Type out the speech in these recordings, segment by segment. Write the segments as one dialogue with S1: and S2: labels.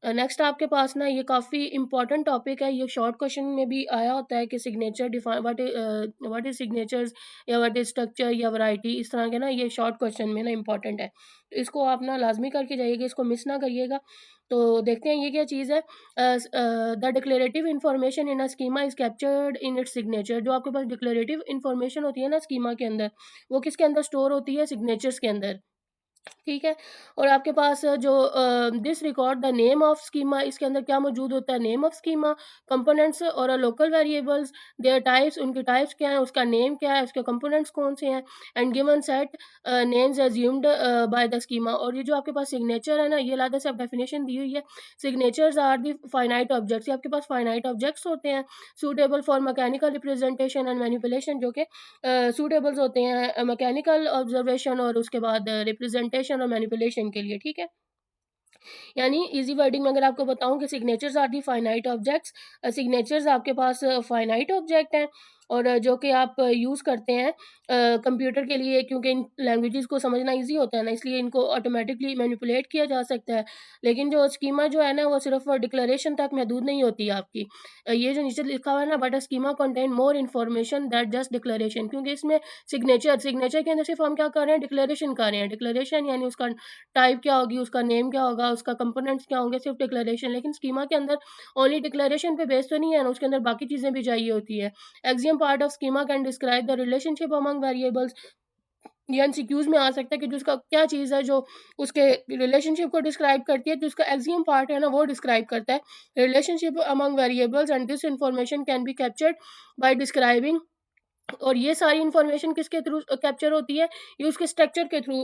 S1: Next आपके पास ना ये काफ़ी इंपॉर्टेंट टॉपिक है, ये शॉर्ट क्वेश्चन में भी आया होता है कि signature define what is signatures या व्हाट इज़ स्ट्रक्चर या वैरायटी, इस तरह के ना ये शॉर्ट क्वेश्चन में ना इंपॉर्टेंट है। तो इसको आप ना लाज़मी करके जाइएगा, इसको मिस ना करिएगा। तो देखते हैं ये क्या चीज़ है। The declarative information in a schema is captured in its signature. जो आपके पास डिक्लेरेटिव इन्फॉर्मेशन होती है ना स्कीमा के अंदर, वो किसके अंदर स्टोर होती है? सिग्नेचर्स के अंदर। ठीक है? और आपके पास जो this record the name of schema, इसके अंदर क्या मौजूद होता है? नेम ऑफ स्कीमा, कंपोनेंट्स और लोकल वेरिएबल्स, देयर टाइप्स, उनके टाइप्स क्या हैं, उसका नेम क्या है, उसके कंपोनेंट्स कौन से हैं, and given set names assumed by the schema. और ये जो आपके पास सिग्नेचर है ना, ये अलग से डेफिनेशन दी हुई है। Signatures are the finite objects, ये आपके पास फाइनाइट ऑब्जेक्ट्स होते हैं, suitable for mechanical representation and manipulation, जो कि सूटेबल्स होते हैं मैकेनिकल ऑब्जर्वेशन और उसके बाद रिप्रेजेंटेशन और मैनिपुलेशन के लिए, ठीक है? यानी ईज़ी वर्डिंग में अगर आपको बताऊँ कि signatures are the finite objects, signatures आपके पास फाइनाइट ऑब्जेक्ट हैं, और जो कि आप यूज़ करते हैं कंप्यूटर के लिए, क्योंकि इन लैंग्वेजेस को समझना ईज़ी होता है ना, इसलिए इनको ऑटोमेटिकली मैनिपुलेट किया जा सकता है। लेकिन जो स्कीमा जो है ना, वो सिर्फ़ डिक्लेरेशन तक महदूद नहीं होती है आपकी। ये जो नीचे लिखा हुआ है ना, but a schema contain more information that just declaration, क्योंकि इसमें सिग्नेचर के अंदर सिर्फ़ हम क्या कर रहे हैं? डिक्लेरेशन कर रहे हैं। डिक्लेरेशन यानी उसका टाइप क्या होगी, उसका नेम क्या होगा, उसका कंपोनेंट्स क्या होंगे, सिर्फ डिक्लेरेशन। लेकिन स्कीमा के अंदर ओनली डिक्लेरेशन पे बेस तो नहीं है ना, उसके अंदर बाकी चीज़ें भी चाहिए होती है। Axiom part of schema can describe the relationship among variables. ये एमसीक्यूज़ में आ सकता है कि जो उसका क्या चीज़ है जो उसके रिलेशनशिप को डिस्क्राइब करती है, जो उसका एक्सियम पार्ट है ना, वो डिस्क्राइब करता है relationship among variables, and this information can be captured by describing. और ये सारी इन्फॉर्मेशन किसके थ्रू कैप्चर होती है? ये उसके स्ट्रक्चर के थ्रू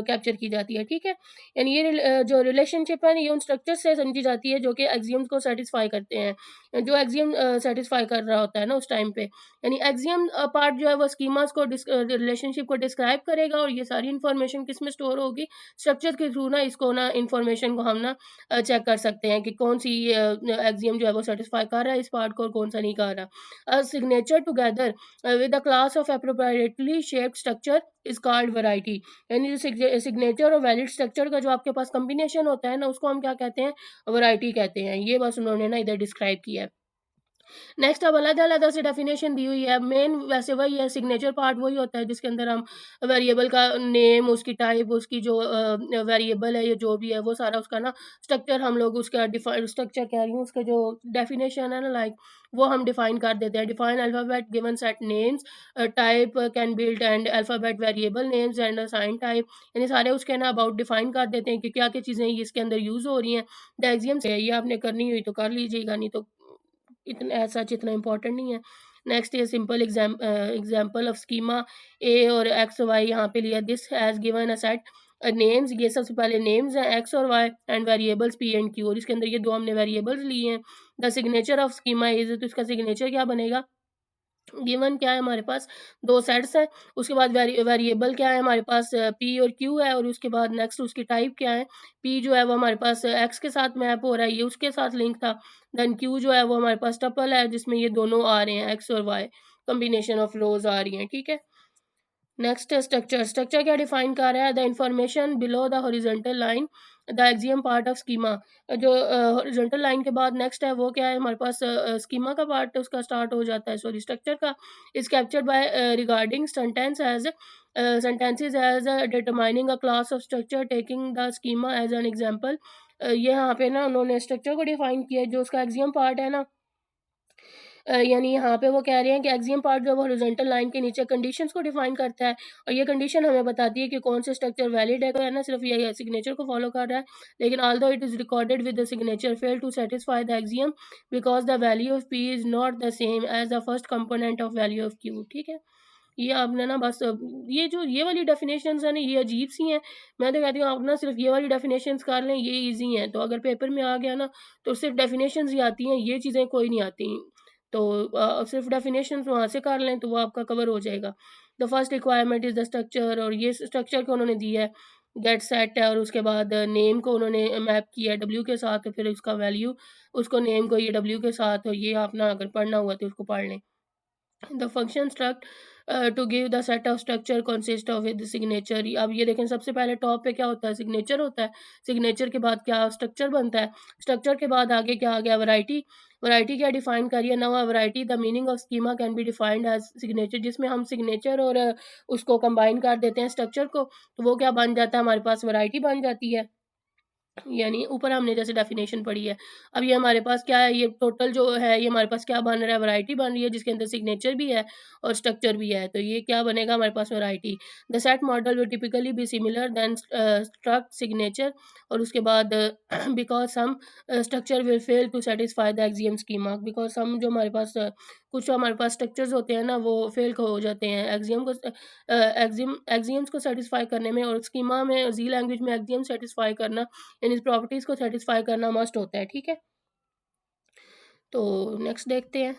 S1: कैप्चर की जाती है, ठीक है? यानी ये जो रिलेशनशिप है, ये उन स्ट्रक्चर से समझी जाती है जो कि एक्सियम्स को सैटिस्फाई करते हैं। जो एक्सियम सैटिस्फाई कर रहा होता है ना उस टाइम पे। यानी एक्सियम पार्ट जो है वो स्कीमास को रिलेशनशिप को डिस्क्राइब करेगा, और ये सारी इन्फॉर्मेशन किसमें स्टोर होगी? स्ट्रक्चर के थ्रू ना इसको ना इन्फॉर्मेशन को हम ना चेक कर सकते हैं कि कौन-सी एक्सियम जो है वो सैटिस्फाई कर रहा है इस पार्ट को और कौन-सा नहीं कर रहा। Signature together with a class of appropriately shaped structure is called variety। यानी जो सिग्नेचर और वैलिड स्ट्रक्चर का जो आपके पास कॉम्बिनेशन होता है ना, उसको हम क्या कहते हैं? वैरायटी कहते हैं। ये बस उन्होंने ना इधर डिस्क्राइब किया है। नेक्स्ट अब अलग-अलग से डेफिनेशन दी हुई है। मेन वैसे वही है, सिग्नेचर पार्ट वही होता है जिसके अंदर हम वेरिएबल का नेम, उसकी टाइप, उसकी जो वेरिएबल है या जो भी है वो सारा उसका ना स्ट्रक्चर हम लोग उसका स्ट्रक्चर कह रही हूँ, उसका जो डेफिनेशन है ना, लाइक वो हम डिफाइन कर देते हैं। Define alphabet given set names, type can build and alphabet variable names and assign type. यानी सारे उसके ना अबाउट डिफाइन कर देते हैं कि क्या-क्या चीज़ें इसके अंदर यूज़ हो रही हैं। द एक्सियम से ये आपने करनी हुई तो कर लीजिएगा, नहीं तो इतना ऐसा इतना इम्पोर्टेंट नहीं है। नेक्स्ट ये simple example of schema A और एक्स वाई यहाँ पे लिया। This has given a set names, ये सबसे पहले नेम्स हैं एक्स और Y, and variables P and Q, और इसके अंदर ये दो हमने वेरिएबल्स लिए हैं। The signature of schema is, तो इसका सिग्नेचर क्या बनेगा? गिवन क्या है हमारे पास? 2 सेट्स हैं, उसके बाद वेरिएबल क्या है हमारे पास? पी और क्यू है, और उसके बाद नेक्स्ट उसकी टाइप क्या है? पी जो है वो हमारे पास एक्स के साथ मैप हो रहा है, ये उसके साथ लिंक था। देन क्यू जो है वो हमारे पास टपल है जिसमें ये दोनों आ रहे हैं, एक्स और वाई, कॉम्बिनेशन ऑफ रोज़ आ रही हैं, ठीक है? नेक्स्ट है स्ट्रक्चर। स्ट्रक्चर क्या डिफाइन कर रहा है? The information below the horizontal line, the axiom part of schema. जो हॉरिजॉन्टल लाइन के बाद नेक्स्ट है वो क्या है हमारे पास? स्कीमा का पार्ट उसका स्टार्ट हो जाता है, सॉरी स्ट्रक्चर का। Is captured by regarding sentence as sentences as determining a class of structure taking the schema as an example। ये यहाँ पे ना उन्होंने स्ट्रक्चर को डिफाइन किया है, जो उसका एक्सियम पार्ट है ना, यानी यहाँ पे वो कह रहे हैं कि एक्सियम पार्ट जो है वो हॉरिजॉन्टल लाइन के नीचे कंडीशंस को डिफाइन करता है, और ये कंडीशन हमें बताती है कि कौन से स्ट्रक्चर वैलिड है। तो है ना, सिर्फ ये सिग्नेचर को फॉलो कर रहा है, लेकिन although it is recorded with the signature fail to satisfy the axiom because the value of P is not the same as the first component of value of Q, ठीक है? ये आपने ना बस ये जो ये वाली डेफिनेशंस है ना, ये अजीब सी हैं। मैं तो कहती हूँ आप ना सिर्फ ये वाली डेफिनेशंस कर लें, ये इजी हैं। तो अगर पेपर में आ गया ना, तो सिर्फ डेफिनेशंस ही आती हैं, ये चीज़ें कोई नहीं आती। तो सिर्फ डेफिनेशंस वहाँ से कर लें तो वो आपका कवर हो जाएगा। The first requirement is the structure, और ये स्ट्रक्चर को उन्होंने दिया है, गेट सेट है, और उसके बाद नेम को उन्होंने मैप किया है डब्ल्यू के साथ, तो फिर उसका वैल्यू उसको नेम को ये डब्ल्यू के साथ, और ये आप ना अगर पढ़ना हुआ तो उसको पढ़ लें। The function struct to give the set of structure consist of with signature. अब ये देखें, सबसे पहले टॉप पे क्या होता है, सिग्नेचर होता है। सिग्नेचर के बाद क्या स्ट्रक्चर बनता है, स्ट्रक्चर के बाद आगे क्या आ गया, वैरायटी। वैरायटी क्या डिफाइन करिए, नवा variety the meaning of schema can be defined as signature, जिसमें हम सिग्नेचर और उसको कंबाइन कर देते हैं स्ट्रक्चर को, तो वो क्या बन जाता है, हमारे पास वैरायटी बन जाती है। यानी ऊपर हमने जैसे डेफिनेशन पढ़ी है। अब ये हमारे पास क्या है, ये टोटल जो है ये हमारे पास क्या बन रहा है, वैरायटी बन रही है, जिसके अंदर सिग्नेचर भी है और स्ट्रक्चर भी है। तो ये क्या बनेगा हमारे पास, variety. The set model will typically be similar than struct signature. और उसके बाद because some structure will fail to satisfy the axiom schema, because some जो हमारे पास कुछ हमारे पास स्ट्रक्चर्स होते हैं ना, वो फेल हो जाते हैं एक्सियम को एक्सियम्स को सेटिस्फाई करने में। और स्कीमा में जी लैंग्वेज में एक्सियम सेटिस्फाई करना यानी प्रॉपर्टीज को सेटिस्फाई करना मस्ट होता है, ठीक है। तो नेक्स्ट देखते हैं।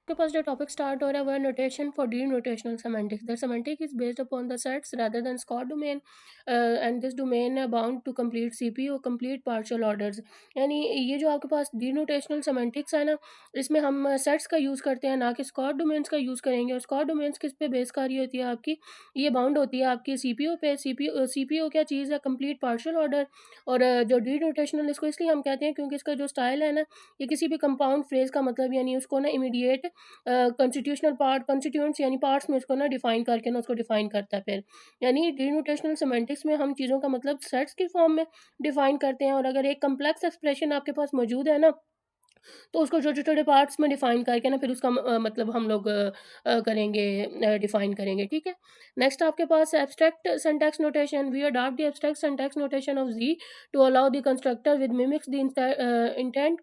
S1: आपके पास जो टॉपिक स्टार्ट हो रहा है वो है notation for the notational semantics. The semantic is based upon the sets rather than Scott domain and this domain bound to complete CPO complete partial orders. यानी ये जो आपके पास डी नोटेशनल सेमेंटिक्स है ना, इसमें हम सेट्स का यूज़ करते हैं, ना कि स्कॉट डोमेन्स का यूज़ करेंगे। और स्कॉट डोमेन्स किस पे बेस कर रही होती है आपकी, ये बाउंड होती है आपकी सीपीयू पे। सीपीयू क्या चीज़ है, कंप्लीट पार्शियल ऑर्डर। और जो डी नोटेशनल इसको इसलिए हम कहते हैं क्योंकि इसका जो स्टाइल है ना, ये किसी भी कंपाउंड फ्रेज का मतलब यानी उसको ना इमीडिएट कॉन्स्टिट्यूशनल पार्ट कॉन्स्टिट्यूएंट्स यानी पार्ट्स में उसको ना डिफाइन करके ना उसको डिफाइन करता है फिर। यानी डिनोटेशनल सेमेंटिक्स में हम चीज़ों का मतलब सेट्स की फॉर्म में डिफाइन करते हैं। और अगर एक कम्प्लेक्स एक्सप्रेशन आपके पास मौजूद है ना, तो उसको छोटे-छोटे पार्ट्स में डिफाइन करके ना फिर उसका मतलब हम लोग करेंगे, डिफाइन करेंगे, ठीक है। नेक्स्ट आपके पास abstract syntax notation. We adopt the abstract syntax notation of G to allow the constructor with mimics the intent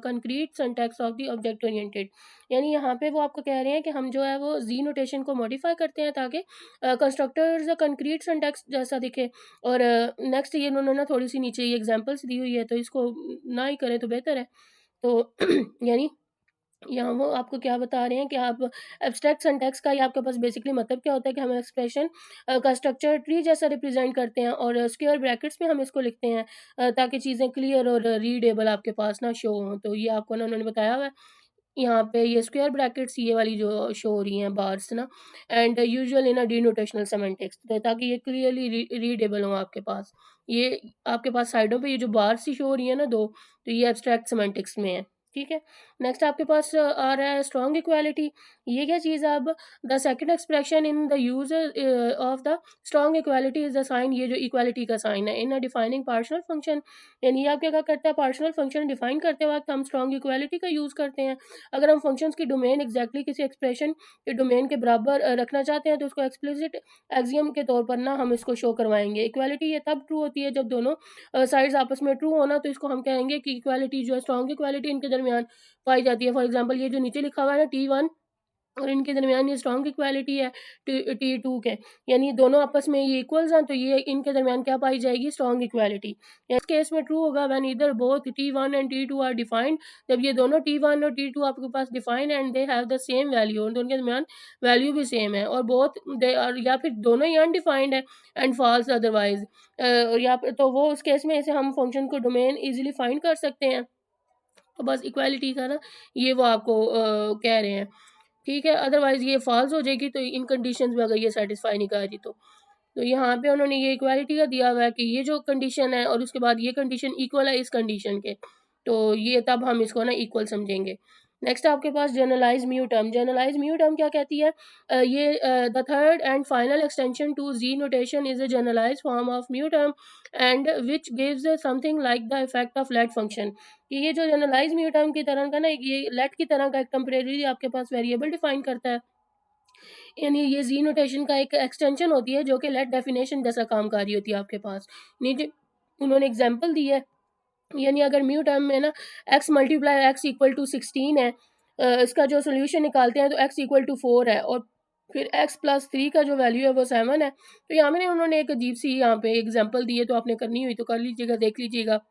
S1: concrete syntax of the object oriented. यानी यहाँ पे वो आपको कह रहे हैं कि हम जो है वो जी नोटेशन को मॉडिफाई करते हैं ताकि कंस्ट्रक्टर्स कंक्रीट सिंटैक्स जैसा दिखे। और नेक्स्ट ये उन्होंने ना थोड़ी सी नीचे ये एग्जांपल्स दी हुई है, तो इसको ना ही करें तो बेहतर है। तो यानी यहाँ वो आपको क्या बता रहे हैं कि आप एब्स्ट्रैक्ट सिंटैक्स का, ये आपके पास बेसिकली मतलब क्या होता है कि हम एक्सप्रेशन का स्ट्रक्चर ट्री जैसा रिप्रेजेंट करते हैं और स्क्वायर ब्रैकेट्स में हम इसको लिखते हैं ताकि चीज़ें क्लियर और रीडेबल आपके पास ना शो हों। तो ये आपको ना उन्होंने बताया हुआ है। यहाँ पे ये स्क्वायर ब्रैकेट्स ये वाली जो शो हो रही हैं बार्स ना, and usual in a denotational semantics, तो ताकि ये क्लियरली रीडेबल हो आपके पास। ये आपके पास साइडों पे ये जो बार्स सी शो हो रही है ना दो, तो ये एब्स्ट्रैक्ट सेमेंटिक्स में है, ठीक है। नेक्स्ट आपके पास आ रहा है स्ट्रॉन्ग इक्वालिटी। ये क्या चीज़ है, अब the second expression in the use of the strong equality is the sign, ये जो इक्वालिटी का साइन है in a defining partial function. यानी आप क्या करते हैं, पार्शियल फंक्शन डिफाइन करते वक्त हम स्ट्रॉन्ग इक्वालिटी का यूज़ करते हैं। अगर हम फंक्शंस की डोमेन एग्जैक्टली किसी एक्सप्रेशन के डोमेन के बराबर रखना चाहते हैं, तो उसको एक्सप्लिसिट एक्सियम के तौर पर ना हम इसको शो करवाएंगे। इक्वालिटी ये तब ट्रू होती है जब दोनों साइड्स आपस में ट्रू होना, तो इसको हम कहेंगे कि इक्वालिटी जो है स्ट्रॉन्ग इक्वालिटी इनके दरमियान पाई जाती है। फॉर एग्जांपल ये जो नीचे लिखा हुआ है ना T1, और इनके दरमियान ये स्ट्रॉन्ग इक्वालिटी है T2 के, यानी दोनों आपस में ये इक्वल्स हैं, तो ये इनके दरमियान क्या पाई जाएगी, स्ट्रॉन्ग इक्वालिटी। इस केस में ट्रू होगा when either both T1 and T2 are defined, जब ये दोनों T1 और T2 आपके पास define and they have the same value, और दोनों के दरमियान वैल्यू भी सेम है, और बोथ दे आर, या फिर दोनों ही अनडिफाइंड है एंड फॉल्स अदरवाइज, या तो वो उस केस में ऐसे हम फंक्शन को डोमेन इजीली फाइंड कर सकते हैं। तो बस इक्वालिटी का ना ये वो आपको कह रहे हैं, ठीक है। अदरवाइज़ ये फ़ॉल्स हो जाएगी, तो इन कंडीशंस में अगर ये सैटिस्फाई नहीं कर रही तो यहाँ पे उन्होंने ये इक्वालिटी का दिया हुआ है कि ये जो कंडीशन है और उसके बाद ये कंडीशन इक्वल है इस कंडीशन के, तो ये तब हम इसको ना इक्वल समझेंगे। नेक्स्ट आपके पास generalize mu term. Generalize mu term क्या कहती है, ये the third and final extension to G notation is a generalize form of mu term and which gives something like the effect of let function. कि ये जो generalise mu term की तरह का ना, ये लेट की तरह का एक टेम्परेरी आपके पास वेरिएबल डिफाइन करता है। यानी ये जी नोटेशन का एक एक्सटेंशन होती है जो कि लेट डेफिनेशन जैसा काम कर रही होती है आपके पास। नीचे उन्होंने एग्जांपल दी है, यानी अगर म्यू टर्म में ना x multiply x equal to 16 है, इसका जो सोल्यूशन निकालते हैं तो x इक्वल टू 4 है, और फिर x प्लस 3 का जो वैल्यू है वो 7 है। तो यहाँ मैंने उन्होंने एक अजीब सी यहाँ पे एग्जांपल दी है, तो आपने करनी हुई तो कर लीजिएगा, देख लीजिएगा,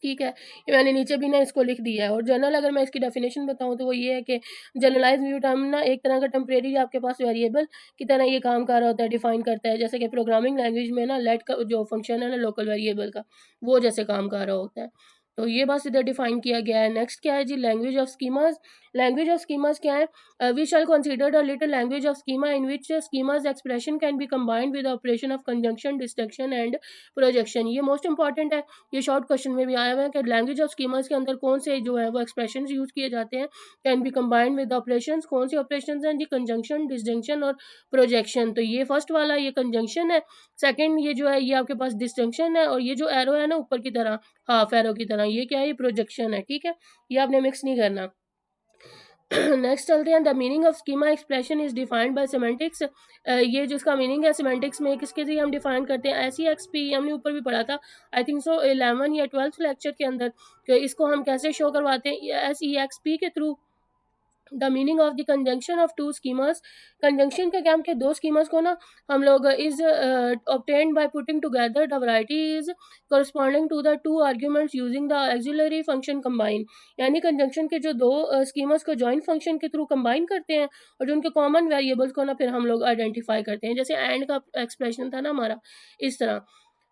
S1: ठीक है। ये मैंने नीचे भी ना इसको लिख दिया है। और जनरल अगर मैं इसकी डेफिनेशन बताऊँ तो वो ये है कि जनरलाइज व्यू टर्म ना एक तरह का टेम्परेरी आपके पास वेरिएबल की तरह ये काम कर रहा होता है, डिफाइन करता है, जैसे कि प्रोग्रामिंग लैंग्वेज में ना लेट का जो फंक्शन है ना लोकल वेरिएबल का, वो जैसे काम कर रहा होता है। तो ये बस इधर डिफाइन किया गया है। नेक्स्ट क्या है जी, language of schemas. Language of schemas क्या है? We shall consider the little language of schema in which schemas expression can be combined with operation of conjunction, distinction and projection. ये मोस्ट इंपॉर्टेंट है, ये short question में भी आया हुआ है कि लैंग्वेज ऑफ स्कीमास के अंदर कौन से जो है वो एक्सप्रेशन यूज किए जाते हैं, can be combined with operation, कौन से ऑपरेशन हैं जी? कंजंक्शन, डिस्टिंक्शन और प्रोजेक्शन। तो ये फर्स्ट वाला ये कंजंक्शन है, सेकंड ये जो है ये आपके पास डिस्टिंक्शन है, और ये जो एरो है ना ऊपर की तरह, हाफ एरो की तरह, ये क्या है? ये प्रोजेक्शन है, ठीक है, ये आपने मिक्स नहीं करना। नेक्स्ट चलते हैं, the meaning of schema expression is defined by semantics. ये जिसका मीनिंग है सेमेंटिक्स में किसके थ्रू हम डिफाइन करते हैं? SEXP हमने ऊपर भी पढ़ा था, आई थिंक सो 11 या 12th लेक्चर के अंदर, कि इसको हम कैसे शो करवाते हैं? SEXP के through. The meaning of the conjunction of two schemas, conjunction का क्या, कि दो स्कीमर्स को ना हम लोग is obtained by putting together the varieties corresponding to the two arguments using the auxiliary function combine. यानी कंजंक्शन के जो दो स्कीमर्स को जॉइंट फंक्शन के थ्रू कंबाइन करते हैं, और जो उनके कॉमन वेरिएबल्स को ना फिर हम लोग आइडेंटिफाई करते हैं, जैसे एंड का एक्सप्रेशन था ना हमारा, इस तरह।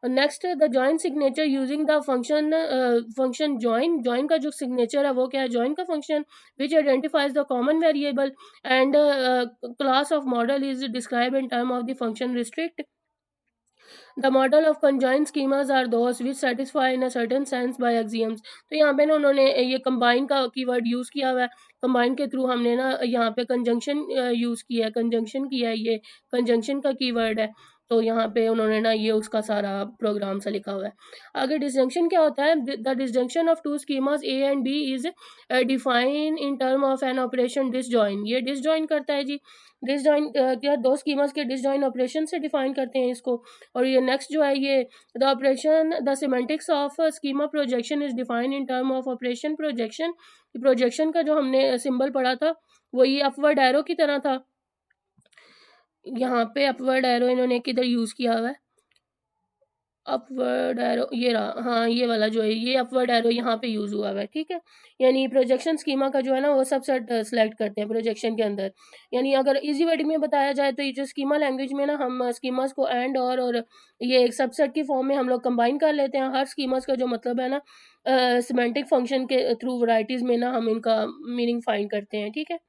S1: Next the join signature using the function join. Join का जो सिग्नेचर है वो क्या है? जॉइन का function which identifies the common variable, and class of model is described in term of the function restrict. The model of conjoined schemas are those which satisfy in a certain sense by axioms। तो यहाँ पे ना उन्होंने ये combine का keyword use किया हुआ है, कंबाइन के थ्रू हमने ना यहाँ पे कंजंक्शन यूज़ किया है, कंजंक्शन किया है, ये कंजंक्शन का कीवर्ड है, तो यहाँ पे उन्होंने ना ये उसका सारा प्रोग्राम सा लिखा हुआ है। आगे डिसजंक्शन क्या होता है? The disjunction of two schemas A and B is define in term of an operation disjoin. ये डिसजॉइन करता है जी, डिसजॉइन क्या, दो स्कीमास के डिसजॉइन ऑपरेशन से डिफाइन करते हैं इसको। और ये नेक्स्ट जो है ये the operation, the semantics of schema projection is defined in term of operation projection. Projection का जो हमने सिंबल पढ़ा था वो ये अपवर्ड एरो की तरह था, यहाँ पे अपवर्ड एरो इन्होंने किधर यूज़ किया हुआ है? अपवर्ड एरो ये रहा, हाँ ये वाला जो है ये अपवर्ड एरो यहाँ पे यूज़ हुआ हुआ है, ठीक है। यानी प्रोजेक्शन स्कीमा का जो है ना वो सबसेट सेलेक्ट करते हैं प्रोजेक्शन के अंदर। यानी अगर इजी वर्ड में बताया जाए तो ये जो स्कीमा लैंग्वेज में ना हम स्कीमास को एंड और ये एक सबसेट की फॉर्म में हम लोग कंबाइन कर लेते हैं। हर स्कीमास का जो मतलब है ना सिमेंटिक फंक्शन के थ्रू वैरायटीज़ में ना हम इनका मीनिंग फाइंड करते हैं, ठीक है।